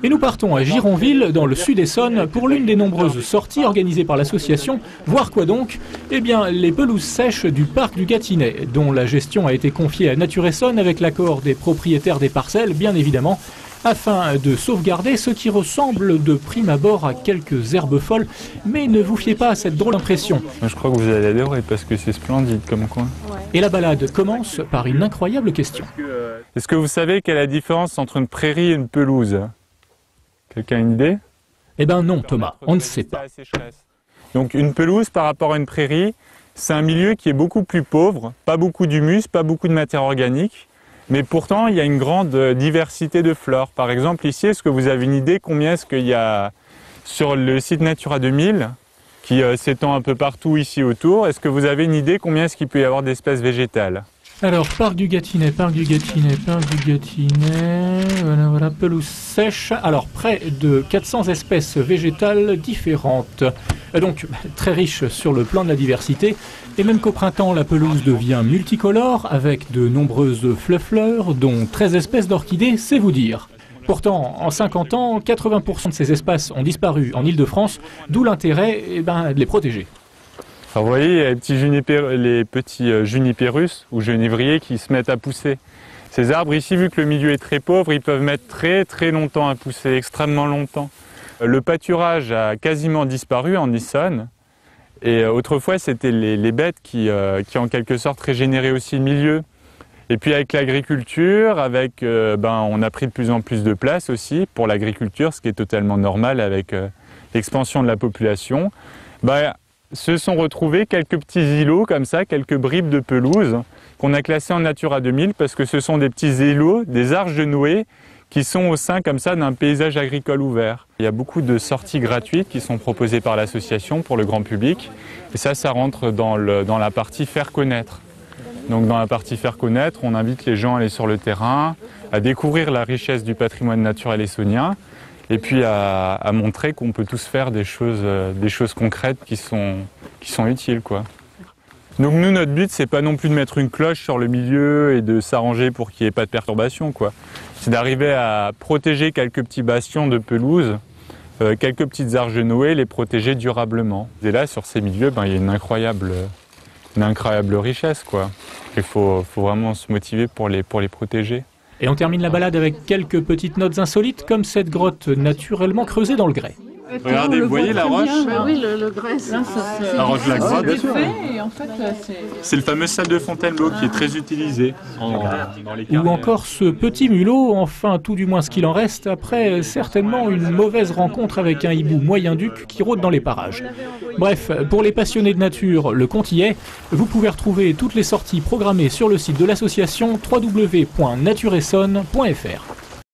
Et nous partons à Gironville, dans le sud Essonne, pour l'une des nombreuses sorties organisées par l'association. Voir quoi donc? Eh bien, les pelouses sèches du parc du Gâtinais, dont la gestion a été confiée à Nature Essonne avec l'accord des propriétaires des parcelles, bien évidemment, afin de sauvegarder ce qui ressemble de prime abord à quelques herbes folles. Mais ne vous fiez pas à cette drôle impression. Je crois que vous allez adorer parce que c'est splendide comme coin. Et la balade commence par une incroyable question. Est-ce que vous savez quelle est la différence entre une prairie et une pelouse? Quelqu'un a une idée? Eh ben non, Thomas, on ne sait pas. Donc une pelouse par rapport à une prairie, c'est un milieu qui est beaucoup plus pauvre, pas beaucoup d'humus, pas beaucoup de matière organique, mais pourtant il y a une grande diversité de flore. Par exemple ici, est-ce que vous avez une idée combien est-ce qu'il y a sur le site Natura 2000 qui s'étend un peu partout ici autour? Est-ce que vous avez une idée combien est-ce qu'il peut y avoir d'espèces végétales? Alors, parc du Gâtinais, voilà, pelouse sèche. Alors, près de 400 espèces végétales différentes. Donc, très riche sur le plan de la diversité. Et même qu'au printemps, la pelouse devient multicolore, avec de nombreuses fleurs, dont 13 espèces d'orchidées, c'est vous dire. Pourtant, en 50 ans, 80% de ces espaces ont disparu en Île-de-France, d'où l'intérêt de les protéger. Alors vous voyez, il y a les petits junipérus ou genivriers qui se mettent à pousser. Ces arbres ici, vu que le milieu est très pauvre, ils peuvent mettre très longtemps à pousser, extrêmement longtemps. Le pâturage a quasiment disparu en Essonne. Et autrefois, c'était les bêtes qui en quelque sorte régénéraient aussi le milieu. Et puis avec l'agriculture, on a pris de plus en plus de place aussi pour l'agriculture, ce qui est totalement normal avec l'expansion de la population. Se sont retrouvés quelques petits îlots comme ça, quelques bribes de pelouse qu'on a classées en Natura 2000 parce que ce sont des petits îlots, des arches de Noé qui sont au sein comme ça d'un paysage agricole ouvert. Il y a beaucoup de sorties gratuites qui sont proposées par l'association pour le grand public et ça rentre dans la partie faire connaître. Donc dans la partie faire connaître, on invite les gens à aller sur le terrain, à découvrir la richesse du patrimoine naturel essonnien et puis à montrer qu'on peut tous faire des choses concrètes qui sont utiles, quoi. Donc nous, notre but, c'est pas non plus de mettre une cloche sur le milieu et de s'arranger pour qu'il n'y ait pas de perturbation, quoi. C'est d'arriver à protéger quelques petits bastions de pelouse, quelques petites arches de Noé, les protéger durablement. Et là, sur ces milieux, il y a une incroyable richesse, quoi. Il faut vraiment se motiver pour les protéger. Et on termine la balade avec quelques petites notes insolites, comme cette grotte naturellement creusée dans le grès. Regardez, vous voyez la roche? Oui, le grès. La roche de la grotte. C'est le fameux sable de Fontainebleau qui est très utilisé dans les carrières. Ou encore ce petit mulot, enfin tout du moins ce qu'il en reste, après certainement une mauvaise rencontre avec un hibou moyen-duc qui rôde dans les parages. Bref, pour les passionnés de nature, le compte y est. Vous pouvez retrouver toutes les sorties programmées sur le site de l'association www.natureessonne.fr.